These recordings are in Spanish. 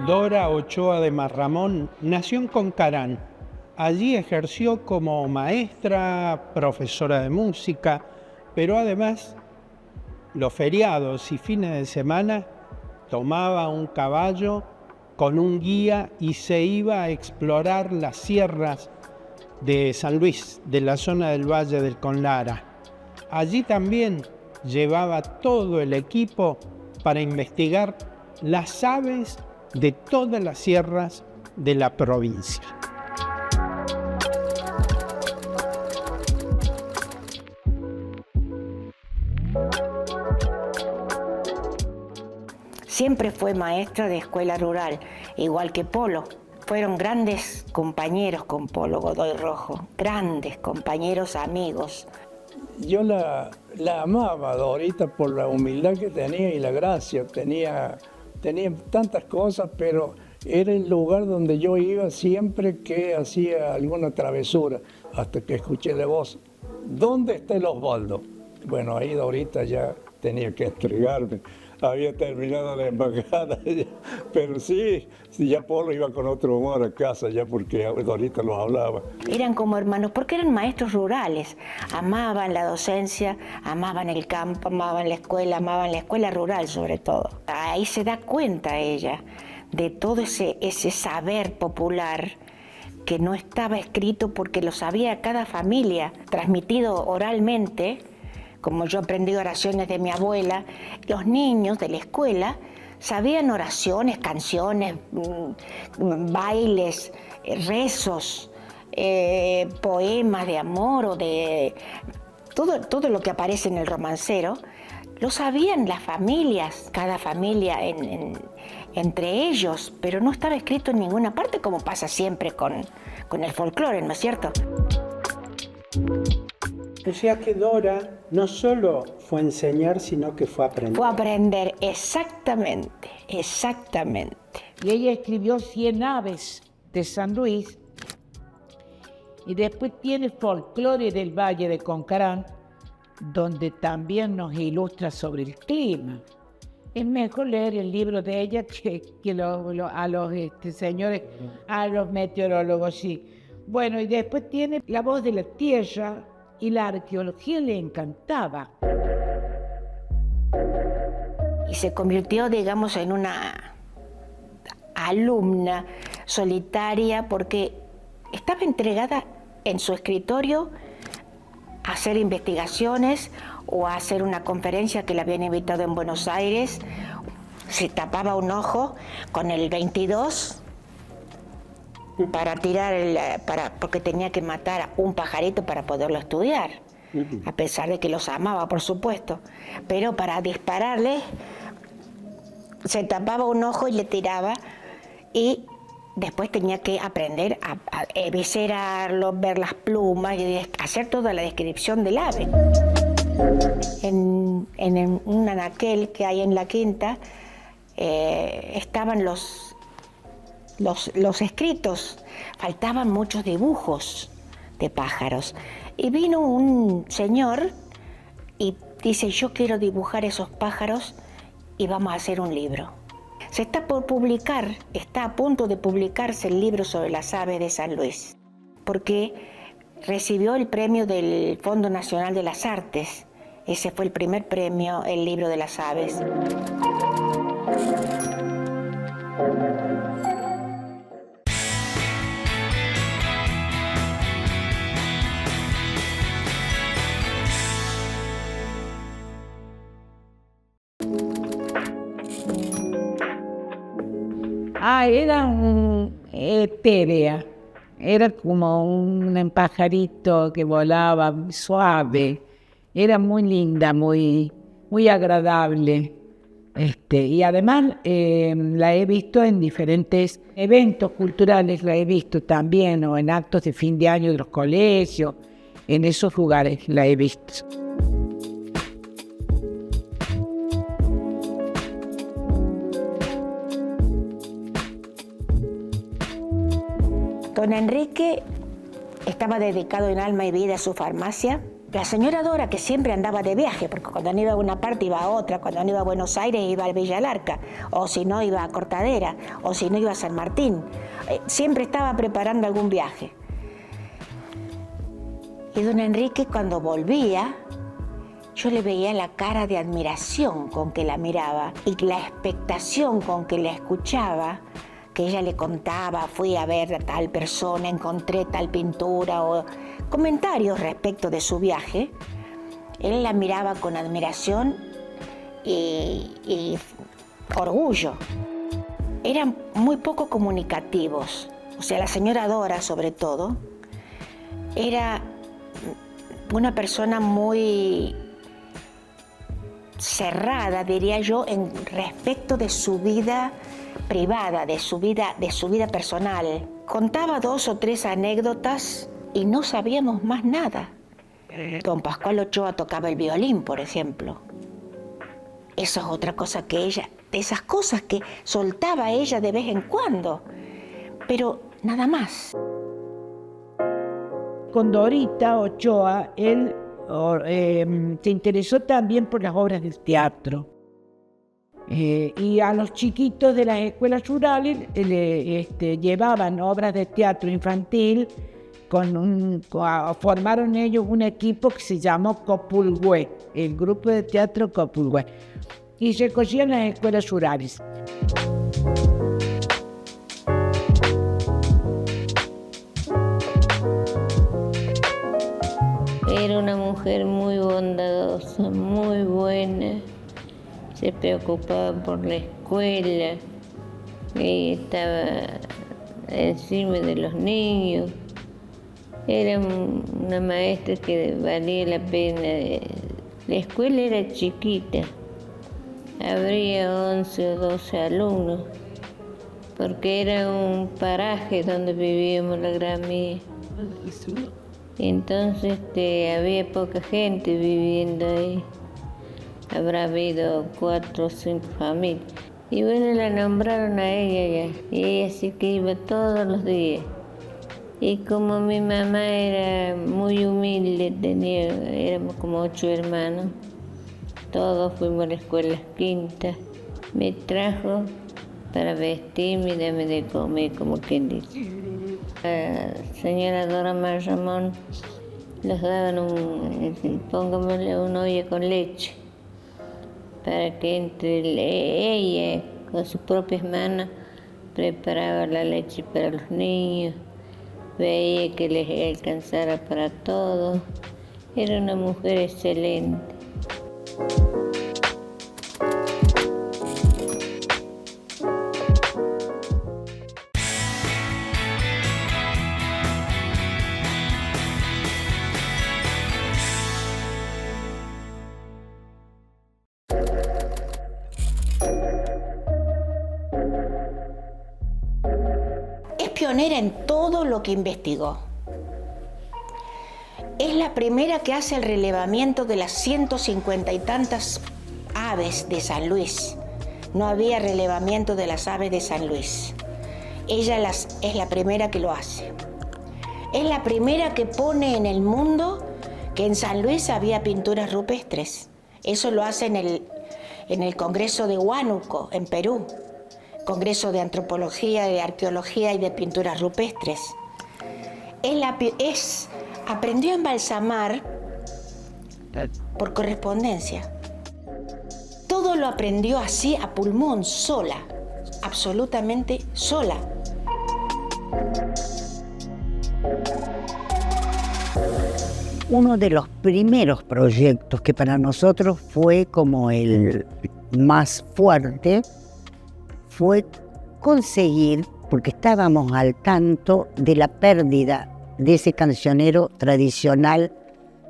Dora Ochoa de Marramón nació en Concarán. Allí ejerció como maestra, profesora de música, pero además los feriados y fines de semana tomaba un caballo con un guía y se iba a explorar las sierras de San Luis, de la zona del Valle del Conlara. Allí también llevaba todo el equipo para investigar las aves de todas las sierras de la provincia. Siempre fue maestra de escuela rural, igual que Polo. Fueron grandes compañeros con Polo Godoy Rojo, grandes compañeros, amigos. Yo la amaba a Dorita por la humildad que tenía y la gracia. Tenía tantas cosas, pero era el lugar donde yo iba siempre que hacía alguna travesura, hasta que escuché de voz, ¿dónde está el Osvaldo? Bueno, ahí Dorita ya tenía que entregarme. Había terminado la embajada, pero sí, ya Polo iba con otro humor a casa, ya porque Dorita los hablaba. Eran como hermanos, porque eran maestros rurales. Amaban la docencia, amaban el campo, amaban la escuela rural sobre todo. Ahí se da cuenta ella de todo ese saber popular que no estaba escrito porque lo sabía cada familia, transmitido oralmente. Como yo aprendí oraciones de mi abuela, los niños de la escuela sabían oraciones, canciones, bailes, rezos, poemas de amor o de todo lo que aparece en el romancero, lo sabían las familias, cada familia entre ellos, pero no estaba escrito en ninguna parte como pasa siempre con el folclore, ¿no es cierto? O sea que Dora no solo fue a enseñar, sino que fue a aprender. Fue a aprender, exactamente. Y ella escribió 100 aves de San Luis. Y después tiene Folclore del Valle de Concarán, donde también nos ilustra sobre el clima. Es mejor leer el libro de ella que a los señores, a los meteorólogos, sí. Bueno, y después tiene La Voz de la Tierra, y la arqueología le encantaba. Y se convirtió, digamos, en una alumna solitaria porque estaba entregada en su escritorio a hacer investigaciones o a hacer una conferencia que la habían invitado en Buenos Aires. Se tapaba un ojo con el 22 para tirar porque tenía que matar a un pajarito para poderlo estudiar, a pesar de que los amaba, por supuesto. Pero para dispararle, se tapaba un ojo y le tiraba, y después tenía que aprender a eviscerarlo, ver las plumas y hacer toda la descripción del ave. En un anaquel que hay en la quinta estaban los escritos, faltaban muchos dibujos de pájaros. Y vino un señor y dice, yo quiero dibujar esos pájaros y vamos a hacer un libro. Se está por publicar, está a punto de publicarse el libro sobre las aves de San Luis, porque recibió el premio del Fondo Nacional de las Artes. Ese fue el primer premio, el libro de las aves. Era etérea, era como un pajarito que volaba suave, era muy linda, muy agradable. Y además la he visto en diferentes eventos culturales, la he visto también, o en actos de fin de año de los colegios, en esos lugares la he visto. Don Enrique estaba dedicado en alma y vida a su farmacia, La señora Dora, que siempre andaba de viaje, porque cuando no iba a una parte iba a otra, cuando no iba a Buenos Aires iba a Villa Larca, o si no iba a Cortadera, o si no iba a San Martín. Siempre estaba preparando algún viaje. Y don Enrique, cuando volvía, yo le veía la cara de admiración con que la miraba y la expectación con que la escuchaba, que ella le contaba, fui a ver a tal persona, encontré tal pintura, o comentarios respecto de su viaje. Él la miraba con admiración y orgullo. Eran muy poco comunicativos. O sea, la señora Dora, sobre todo, era una persona muy cerrada, diría yo, en respecto de su vida privada, de su vida personal. Contaba 2 o 3 anécdotas y no sabíamos más nada. Don Pascual Ochoa tocaba el violín, por ejemplo. Eso es otra cosa que ella, de esas cosas que soltaba ella de vez en cuando, pero nada más. Con Dorita Ochoa, él se interesó también por las obras del teatro. Y a los chiquitos de las escuelas rurales llevaban obras de teatro infantil, formaron ellos un equipo que se llamó Copulgüe, el grupo de teatro Copulgüe, y se recogían las escuelas rurales. Era una mujer muy bondadosa, muy buena. Se preocupaba por la escuela, y estaba encima de los niños. Era una maestra que valía la pena. La escuela era chiquita, habría 11 o 12 alumnos, porque era un paraje donde vivíamos la gran mía. Entonces había poca gente viviendo ahí. Habrá habido 4 o 5 familias. Y bueno, la nombraron a ella ya. Y ella sí que iba todos los días. Y como mi mamá era muy humilde, éramos como 8 hermanos, todos fuimos a la escuela quinta. Me trajo para vestirme y darme de comer, como quien dice. La señora Dora Marramón les daban pongámosle una olla con leche, para que entre ella, con sus propias manos, preparaba la leche para los niños, veía que les alcanzara para todo. Era una mujer excelente. Pionera en todo lo que investigó. Es la primera que hace el relevamiento de las 150 y tantas aves de San Luis. No había relevamiento de las aves de San Luis. Ella es la primera que lo hace. Es la primera que pone en el mundo que en San Luis había pinturas rupestres. Eso lo hace en el Congreso de Huánuco, en Perú. Congreso de Antropología, de Arqueología y de Pinturas Rupestres. Aprendió a embalsamar por correspondencia. Todo lo aprendió así a pulmón, sola, absolutamente sola. Uno de los primeros proyectos que para nosotros fue como el más fuerte fue conseguir, porque estábamos al tanto de la pérdida de ese cancionero tradicional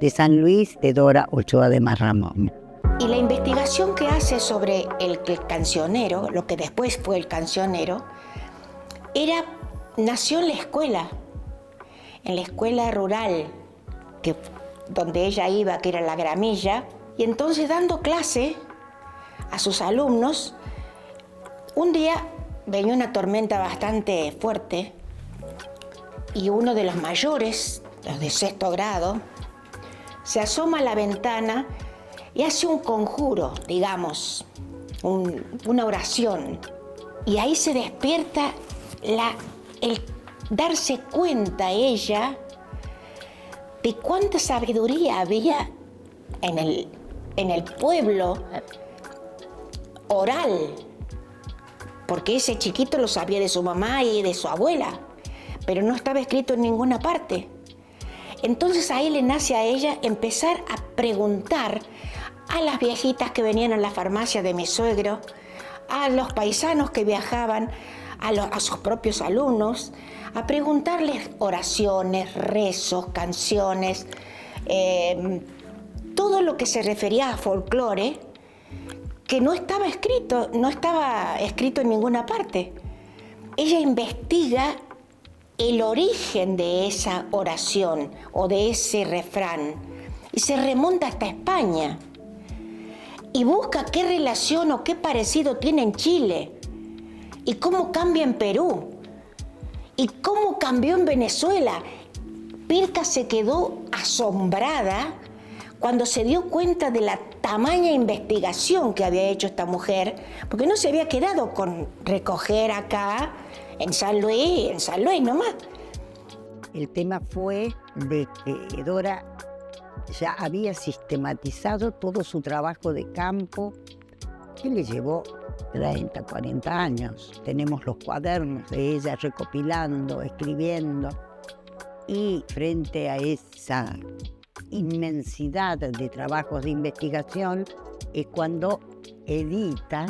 de San Luis, de Dora Ochoa de Marramón. Y la investigación que hace sobre el cancionero, lo que después fue el cancionero, nació en la escuela rural, donde ella iba, que era la Gramilla, y entonces dando clase a sus alumnos. Un día venía una tormenta bastante fuerte y uno de los mayores, los de 6º grado, se asoma a la ventana y hace un conjuro, digamos, una oración. Y ahí se despierta el darse cuenta ella de cuánta sabiduría había en el pueblo oral, porque ese chiquito lo sabía de su mamá y de su abuela, pero no estaba escrito en ninguna parte. Entonces ahí le nace a ella empezar a preguntar a las viejitas que venían a la farmacia de mi suegro, a los paisanos que viajaban, a sus propios alumnos, a preguntarles oraciones, rezos, canciones, todo lo que se refería a folclore, que no estaba escrito en ninguna parte. Ella investiga el origen de esa oración o de ese refrán y se remonta hasta España y busca qué relación o qué parecido tiene en Chile y cómo cambia en Perú y cómo cambió en Venezuela. Pirca se quedó asombrada cuando se dio cuenta de la tamaña investigación que había hecho esta mujer, porque no se había quedado con recoger acá en San Luis nomás. El tema fue de que Dora ya había sistematizado todo su trabajo de campo, que le llevó 30, 40 años. Tenemos los cuadernos de ella recopilando, escribiendo, y frente a esa inmensidad de trabajos de investigación es cuando edita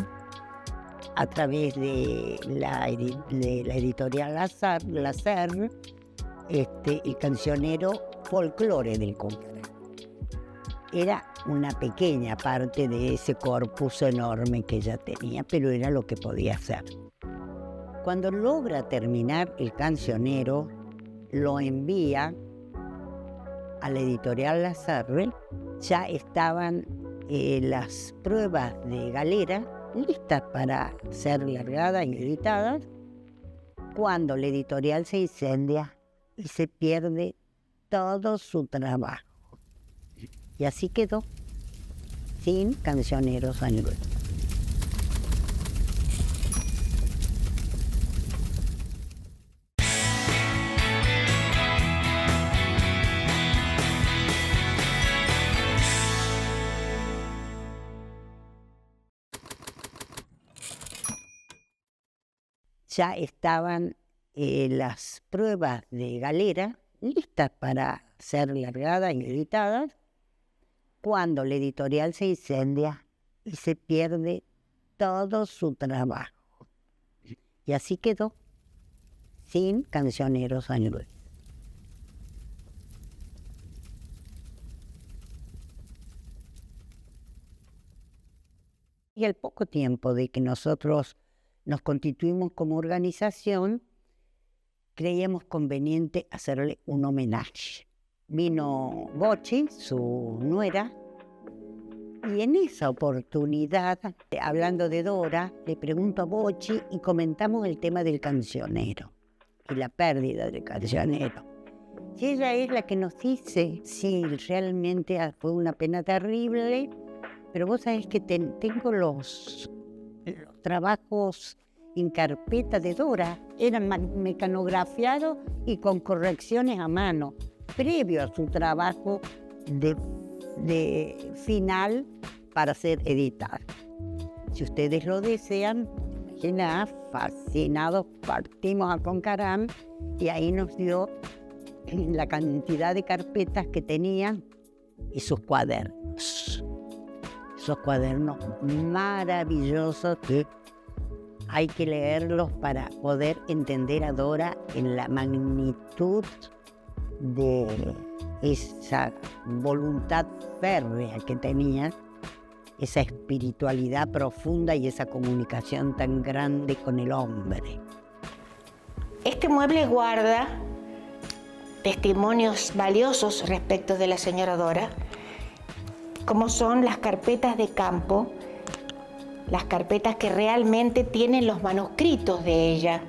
a través de la editorial Lacer el cancionero Folclore del Concarán. Era una pequeña parte de ese corpus enorme que ella tenía, pero era lo que podía hacer. Cuando logra terminar el cancionero, lo envía a la editorial Lacerre. Ya estaban las pruebas de Galera listas para ser largadas y editadas, cuando la editorial se incendia y se pierde todo su trabajo. Y así quedó, sin Cancionero San Luis. Ya estaban las pruebas de Galera listas para ser largadas y editadas, cuando la editorial se incendia y se pierde todo su trabajo. Y así quedó, sin Cancionero San Luis. Y al poco tiempo de que nosotros nos constituimos como organización, creíamos conveniente hacerle un homenaje. Vino Bochi, su nuera, y en esa oportunidad, hablando de Dora, le pregunto a Bochi y comentamos el tema del cancionero y la pérdida del cancionero. Y ella es la que nos dice, sí, realmente fue una pena terrible, pero vos sabés que tengo los trabajos en carpeta de Dora, eran mecanografiados y con correcciones a mano, previo a su trabajo de final para ser editado. Si ustedes lo desean, imagina, fascinados, partimos a Concarán y ahí nos dio la cantidad de carpetas que tenía y sus cuadernos. Esos cuadernos maravillosos que hay que leerlos para poder entender a Dora en la magnitud de esa voluntad férrea que tenía, esa espiritualidad profunda y esa comunicación tan grande con el hombre. Este mueble guarda testimonios valiosos respecto de la señora Dora, como son las carpetas de campo, las carpetas que realmente tienen los manuscritos de ella,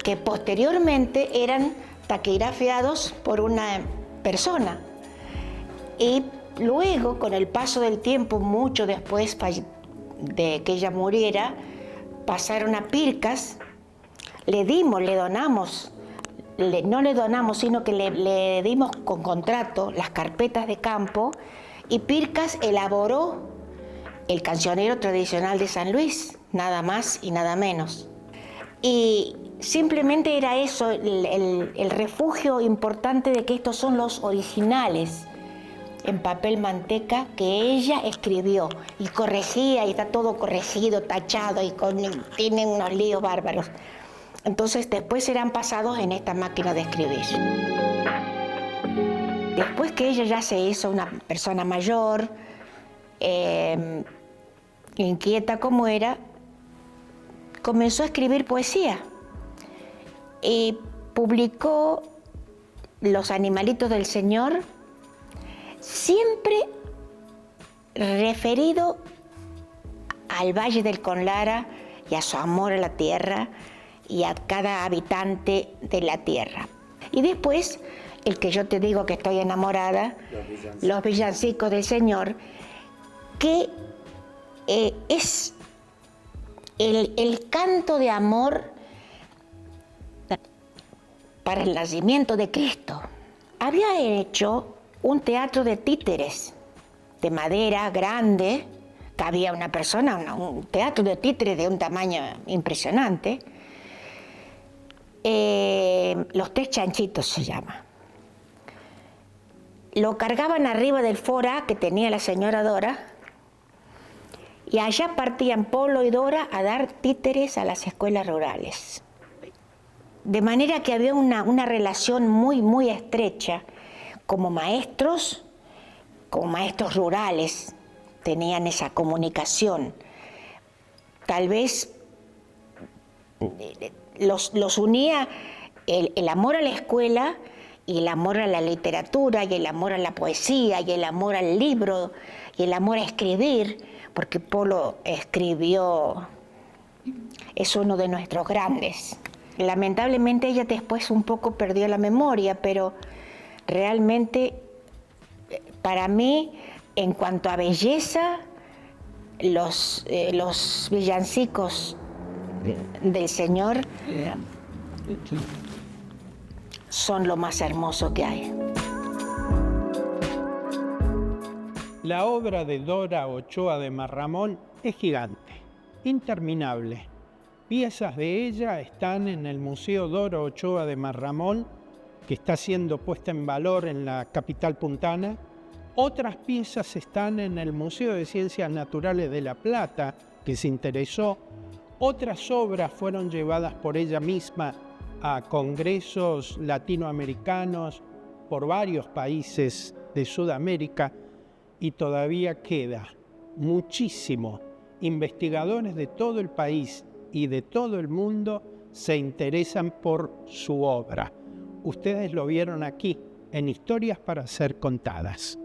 que posteriormente eran taquigrafiados por una persona. Y luego, con el paso del tiempo, mucho después de que ella muriera, pasaron a Pircas, le donamos, no le donamos, sino que le dimos con contrato las carpetas de campo, y Pircas elaboró el cancionero tradicional de San Luis, nada más y nada menos. Y simplemente era eso, el refugio importante de que estos son los originales en papel manteca que ella escribió y corregía, y está todo corregido, tachado, y tiene unos líos bárbaros. Entonces después serán pasados en esta máquina de escribir. Después que ella ya se hizo una persona mayor, inquieta como era, comenzó a escribir poesía y publicó Los animalitos del Señor, siempre referido al Valle del Conlara y a su amor a la tierra y a cada habitante de la tierra. Y después, el que yo te digo que estoy enamorada, Los villancicos del Señor, que es el canto de amor para el nacimiento de Cristo. Había hecho un teatro de títeres, de madera grande, cabía una persona, un teatro de títeres de un tamaño impresionante. Los Tres Chanchitos se llama. Lo cargaban arriba del forá que tenía la señora Dora, y allá partían Polo y Dora a dar títeres a las escuelas rurales. De manera que había una relación muy, muy estrecha. Como maestros rurales, tenían esa comunicación. Tal vez los unía el amor a la escuela, y el amor a la literatura, y el amor a la poesía, y el amor al libro, y el amor a escribir, porque Polo escribió, es uno de nuestros grandes. Lamentablemente ella después un poco perdió la memoria, pero realmente para mí, en cuanto a belleza, los villancicos del Señor son lo más hermoso que hay. La obra de Dora Ochoa de Marramón es gigante, interminable. Piezas de ella están en el Museo Dora Ochoa de Marramón, que está siendo puesta en valor en la capital puntana. Otras piezas están en el Museo de Ciencias Naturales de La Plata, que se interesó. Otras obras fueron llevadas por ella misma a congresos latinoamericanos por varios países de Sudamérica, y todavía queda muchísimo. Investigadores de todo el país y de todo el mundo se interesan por su obra. Ustedes lo vieron aquí, en Historias para ser contadas.